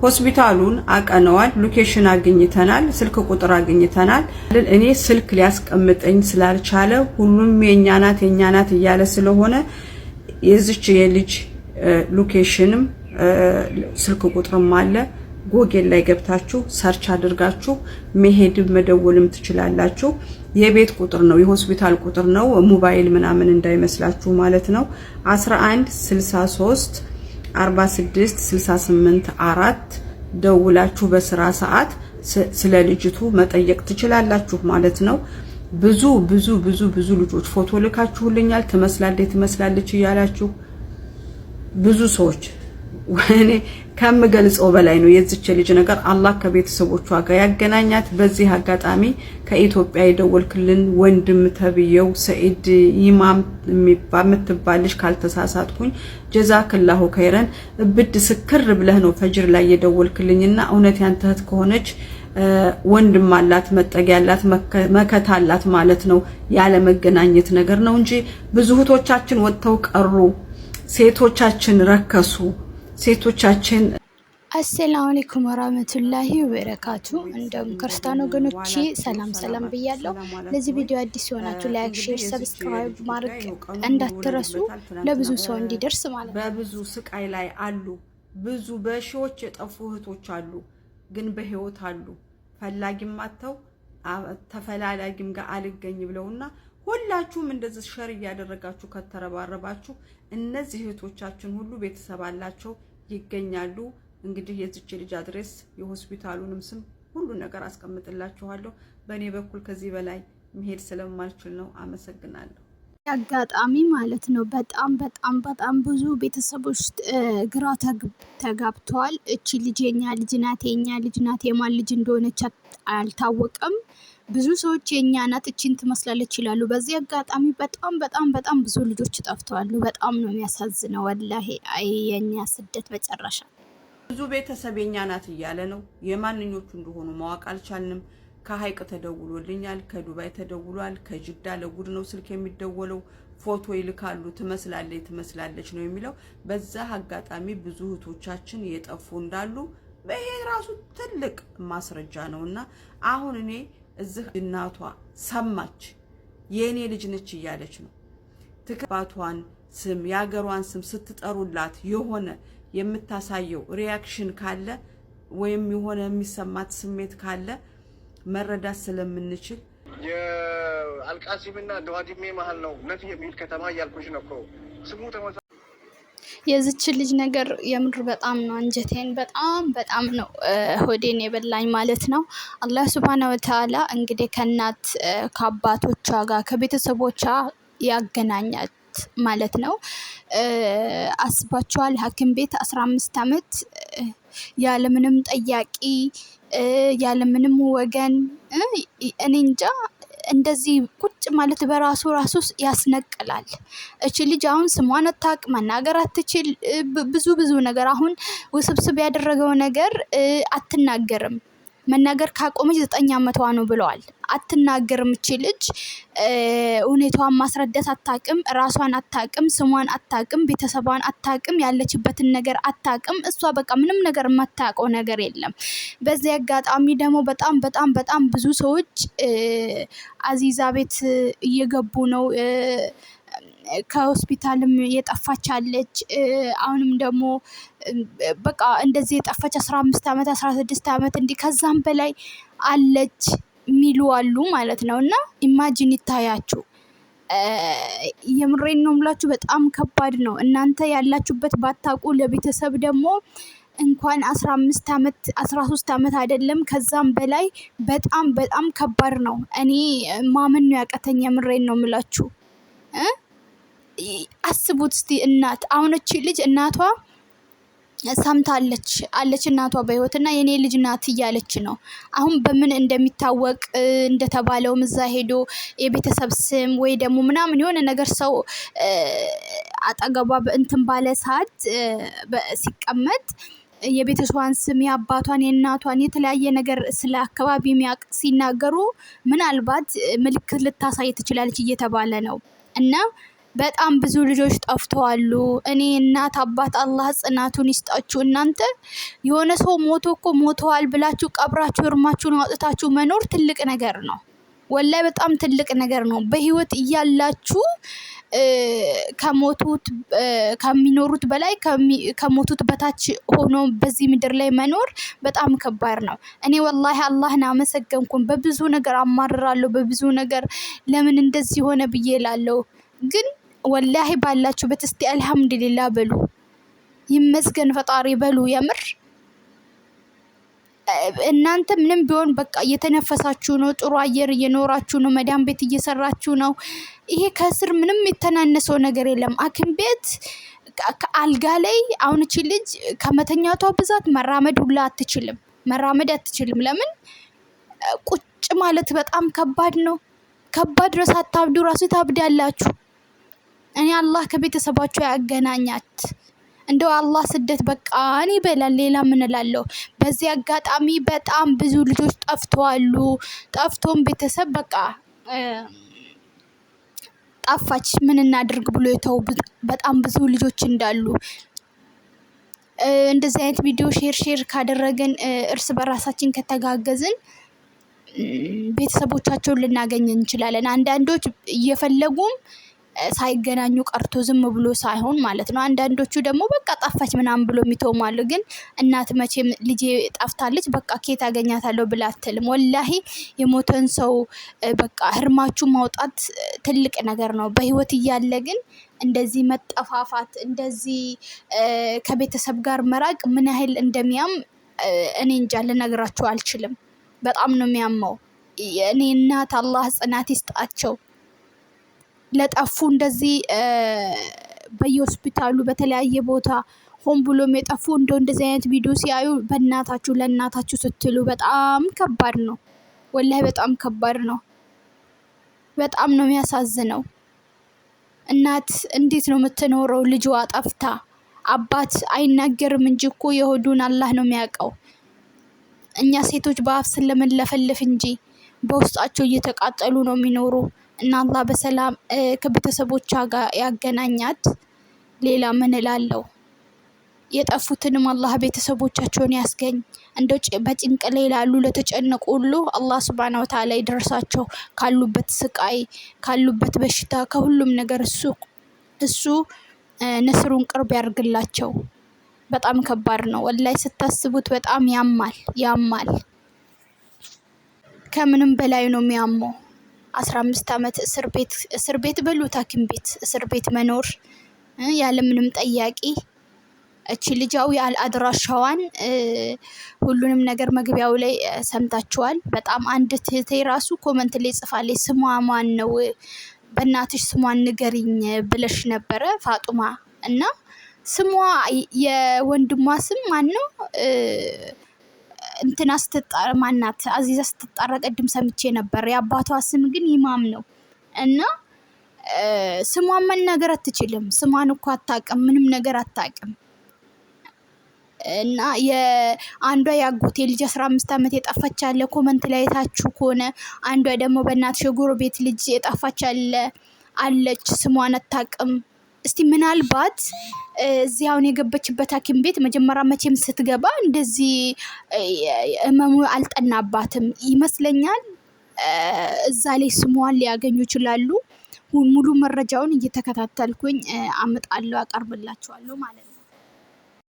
ሆስፒታሉን አቀነዋል ሎኬሽን አግኝተናል ስልክ ቁጥር አግኝተናል እኔ ስልክ ሊያስቀምጠኝ ስላልቻለ ሁሉም የኛ ናት እያለ ስለሆነ የዚች የልጅ ሎኬሽንም ስልክ ቁጥርም አለ ጎግል ላይ ገብታችሁ ሰርች አድርጋችሁ መሄድ መደወልም ትችላላችሁ የቤት ቁጥር ነው የሆስፒታል ቁጥር ነው ሞባይል ምናምን እንዳይመስላችሁ ማለት ነው 11 63 46 68 4 ደውላችሁ በስራ ሰዓት ስለ ልጅቱ መጠየቅ ትችላላችሁ ማለት ነው ብዙ ልጆች ፎቶ ልካችሁልኛል ትመስላለች ይያላችሁ ብዙ ሰዎች ወኔ ከምገልጸው በላይ ነው የዚች ልጅ ነገር አላህ ከቤተሰቦቿ ጋር ያገናኛት በዚህ አጋጣሚ ከኢትዮጵያ የደወልክልን ወንድም ተብየው ሰኢድ ኢማም የምትባልሽ ካልተሳሳትኩኝ ጀዛከላሁ ኸይረን ብድ ስክር ብለህ ነው ፈጅር ላይ የደወልክልኝና እውነት ያንተት ከሆነች ወንድም አላት መጠጊያ አላት መከታ አላት ማለት ነው ያለ መገናኘት ነገር ነው እንጂ ብዙ እህቶቻችን ወጥተው ቀሩ ሴቶቻችን ረከሱ ሴቶቻችን አሰላሙ አለይኩም ወራህመቱላሂ ወበረካቱ እንደም ክርስቲያኖ ወገኖቼ ሰላም ብያለሁ ለዚህ ቪዲዮ አዲስ ሆናችሁ ላይክ ሼር ሰብስክራይብ ማድረግ እንዳትረሱ ለብዙ ሰው እንዲደርስ ማለት ነው በብዙ ስቃይ ላይ አሉ ብዙ በሺዎች የጠፉ እህቶች አሉ ግን በህይወት አሉ ፈላጊም አጥተው ተፈላላጊም ጋር አልገኝ ብለውና ሁላችሁም እንደዚህ ሸር ያደረጋችሁ ከተረባረባችሁ እነዚህ እህቶቻችን ሁሉ ቤተሰብ አላቸው ይገኛሉ እንግዲህ የዚች ልጅ አድሬስ የሆስፒታሉንም ስም ሁሉ ነገር አስቀምጥላችኋለሁ በእኔ በኩል ከዚህ በላይ መሄድ ስለማልችል ነው አመሰግናለሁ አጋጣሚ ማለት ነው በጣም ብዙ ቤተሰቦች ግራ ተጋብተዋል እቺ ልጅ የኛ ልጅ ናት የማን ልጅ እንደሆነች አልታወቀም ብዙ ሰዎች የኛ ናት እቺን ትመስላለች ይላሉ በዚህ አጋጣሚ በጣም ብዙ ልጆች ጠፍተዋል በጣም ነው የሚያሳዝነው ወላሂ የኛ ስደት መጨረሻ ብዙ ቤተሰብ የኛ ናት እያለ ነው የማንኞቹ እንደሆኑ ማወቅ አልቻልንም ከሀይቅ ተደውሎልኛል ከዱባይ ተደውሏል ከጅዳ ለጉድ ነው ስልክ የሚደወለው ፎቶ ይልካሉ ትመስላለች ነው የሚለው በዛ አጋጣሚ ብዙ እህቶቻችን የጠፉ እንዳሉ በይሄ ራሱ ትልቅ ማስረጃ ነውና አሁን እኔ እዚህ እናቷ ሰማች የኔ ልጅ ነች እያለች ነው ትክባቷን ስም ያገሯን ስም ስትጠሩላት የሆነ የምታሳየው ሪአክሽን ካለ ወይም የሆነ የሚሰማት ስሜት ካለ መረዳት ስለምንችል የአልቃሲምና ደዋዲሜ መሃል ነው ነፍ የሚል ከተማ ያልኩሽ ነው ስሙ ተመሳ የዚች ልጅ ነገር የምድር በጣም ነው አንጀቴን በጣም ነው ሆዴን የበላኝ ማለት ነው አላህ Subhanahu Wa Ta'ala እንግዲህ ከናት ከአባቶቿ ጋር ከቤተሰቦቿ ያገናኛት ማለት ነው አስባቸዋል ሐኪም ቤት 15 አመት ያለምንም ጠያቂ ያለምንም ወገን እኔ እንጃ እንደዚህ ቁጭ ማለት በራሱ ያስነቅላል እቺ ልጅ አሁን ስሟን አታቅ መናገር አትችል ብዙ ነገር አሁን ውስብስብ ያደረገው ነገር አትናገርም መናገር ካቆመች 9 አመቷ ነው ብለዋል አትናገርም እቺ ልጅ ሁኔታዋን ማስረዳት አታቅም ራሷን አታቅም ስሟን አታቅም ቤተሰቧን አታቅም ያለችበትን ነገር አታቅም እሷ በቃ ምንም ነገር ማታቀው ነገር የለም በዚህ አጋጣሚ ደግሞ በጣም ብዙ ሰዎች አዚዛ ቤት እየገቡ ነው ከሆስፒታልም የጠፋች አለች አሁንም ደግሞ በቃ እንደዚህ የጠፋች 15 አመት 16 አመት እንዲ ከዛም በላይ አለች ሚሉ አሉ ማለት ነውና ኢማጂን ይታያችሁ የምሬን ነው ምላችሁ በጣም ከባድ ነው እናንተ ያላችሁበት ባታቁ ለቤተሰብ ደግሞ እንኳን 15 አመት 13 አመት አይደለም ከዛም በላይ በጣም ከባድ ነው እኔ ማመን ነው ያቀተኝ የምሬን ነው ምላችሁ አስቡት እስቲ እናት አሁን እቺ ልጅ እናቷ ሰምታለች እናቷ በህይወትና የኔ ልጅ ናት እያለች ነው አሁን በምን እንደሚታወቅ እንደተባለው ምዛ ሄዶ የቤተሰብ ስም ወይ ደግሞ ምናምን የሆነ ነገር ሰው አጠገቧ እንትን ባለ ሰዓት ሲቀመጥ የቤተሰቧን ስም ያባቷን የእናቷን የተለያየ ነገር ስለ አካባቢ የሚያቅ ሲናገሩ ምናልባት ምልክት ልታሳይ ትችላለች እየተባለ ነው እና በጣም ብዙ ልጆች ጠፍተዋል። እኔ እናት አባት አላህ ጽናቱን ይስጣችሁ። እናንተ የሆነ ሰው ሞቶ እኮ ሞተዋል ብላችሁ ቀብራችሁ እርማችሁን አውጥታችሁ መኖር ትልቅ ነገር ነው። ወላይ በጣም ትልቅ ነገር ነው። በህይወት እያላችሁ ከሚኖሩት በላይ ከሞቱት በታች ሆኖ በዚህ ምድር ላይ መኖር በጣም ከባድ ነው። እኔ ወላሂ አላህን አመሰገንኩኝ። በብዙ ነገር አማርራለሁ፣ በብዙ ነገር ለምን እንደዚህ ሆነ ብዬ እላለሁ። ግን ወላሂ ባላችሁበት እስቲ አልሐምዱሊላህ በሉ፣ ይመስገን ፈጣሪ በሉ። የምር እናንተ ምንም ቢሆን በቃ እየተነፈሳችሁ ነው፣ ጥሩ አየር እየኖራችሁ ነው፣ መዳም ቤት እየሰራችሁ ነው። ይሄ ከስር ምንም የተናነሰው ነገር የለም። ሐኪም ቤት ከአልጋ ላይ አሁን እቺ ልጅ ከመተኛቷ ብዛት መራመድ ሁላ አትችልም፣ መራመድ አትችልም። ለምን? ቁጭ ማለት በጣም ከባድ ነው፣ ከባድ ነው። ሳታብዱ ራሱ ታብዳላችሁ። እኔ አላህ ከቤተሰባቸው ያገናኛት። እንደው አላህ ስደት በቃ እኔ ይበላል። ሌላ ምን እላለሁ? በዚህ አጋጣሚ በጣም ብዙ ልጆች ጠፍተዋል። ጠፍቶም ቤተሰብ በቃ ጠፋች ምን እናድርግ ብሎ የተው በጣም ብዙ ልጆች እንዳሉ እንደዚህ አይነት ቪዲዮ ሼር ካደረግን እርስ በራሳችን ከተጋገዝን ቤተሰቦቻቸውን ልናገኝ እንችላለን። አንዳንዶች እየፈለጉም ሳይገናኙ ቀርቶ ዝም ብሎ ሳይሆን ማለት ነው። አንዳንዶቹ ደግሞ በቃ ጠፋች ምናምን ብሎ የሚተውም አሉ። ግን እናት መቼም ልጄ ጠፍታለች በቃ ከየት አገኛታለሁ ብላ አትልም። ወላሂ የሞተን ሰው በቃ ህርማችሁ ማውጣት ትልቅ ነገር ነው። በህይወት እያለ ግን እንደዚህ መጠፋፋት፣ እንደዚህ ከቤተሰብ ጋር መራቅ ምን ያህል እንደሚያም እኔ እንጃ ልነግራችሁ አልችልም። በጣም ነው የሚያመው። እኔ እናት አላህ ጽናት ይስጣቸው። ለጠፉ እንደዚህ በየሆስፒታሉ በተለያየ ቦታ ሆን ብሎም የጠፉ እንደዚህ አይነት ቪዲዮ ሲያዩ በእናታችሁ ለእናታችሁ ስትሉ በጣም ከባድ ነው። ወላሂ በጣም ከባድ ነው። በጣም ነው የሚያሳዝነው። እናት እንዴት ነው የምትኖረው? ልጇ ጠፍታ። አባት አይናገርም እንጂ እኮ የሆዱን አላህ ነው የሚያውቀው። እኛ ሴቶች በአፍ ስለምንለፈልፍ እንጂ በውስጣቸው እየተቃጠሉ ነው የሚኖሩ። እና አላህ በሰላም ከቤተሰቦቿ ጋር ያገናኛት። ሌላ ምን እላለሁ? የጠፉትንም አላህ ቤተሰቦቻቸውን ያስገኝ። እንደው በጭንቅ ላይ ላሉ ለተጨነቁ ሁሉ አላህ ሱብሃነሁ ወተዓላ ይደርሳቸው። ካሉበት ስቃይ፣ ካሉበት በሽታ፣ ከሁሉም ነገር እሱ ንስሩን ቅርብ ያርግላቸው። በጣም ከባድ ነው ወላሂ ስታስቡት፣ በጣም ያማል። ከምንም በላይ ነው የሚያመው። 15 ዓመት እስር ቤት በሉት፣ ሐኪም ቤት እስር ቤት መኖር ያለምንም ጠያቂ። እቺ ልጃው አድራሻዋን ሁሉንም ነገር መግቢያው ላይ ሰምታችኋል። በጣም አንድ እህቴ ራሱ ኮመንት ላይ ጽፋለች፣ ስሟ ማን ነው በእናትሽ ስሟን ንገሪኝ ብለሽ ነበረ ፋጡማ። እና ስሟ የወንድሟ ስም ማን ነው? እንትና ስትጣራ ማናት? አዚዛ ስትጣራ ቀድም ሰምቼ ነበር። የአባቷ ስም ግን ኢማም ነው። እና ስሟን መናገር አትችልም። ስሟን እኮ አታውቅም፣ ምንም ነገር አታውቅም። እና የአንዷ ያጎቴ ልጅ 15 ዓመት የጠፋች አለ፣ ኮመንት ላይ ታችሁ ከሆነ። አንዷ ደግሞ በእናትሽ የጎረቤት ልጅ የጠፋች አለች፣ ስሟን አታውቅም። እስቲ ምናልባት እዚህ አሁን የገበችበት ሐኪም ቤት መጀመሪያ መቼም ስትገባ እንደዚህ ህመሙ አልጠናባትም ይመስለኛል። እዛ ላይ ስሟን ሊያገኙ ይችላሉ። ሙሉ መረጃውን እየተከታተልኩኝ አመጣለሁ፣ አቀርብላችኋለሁ ማለት ነው።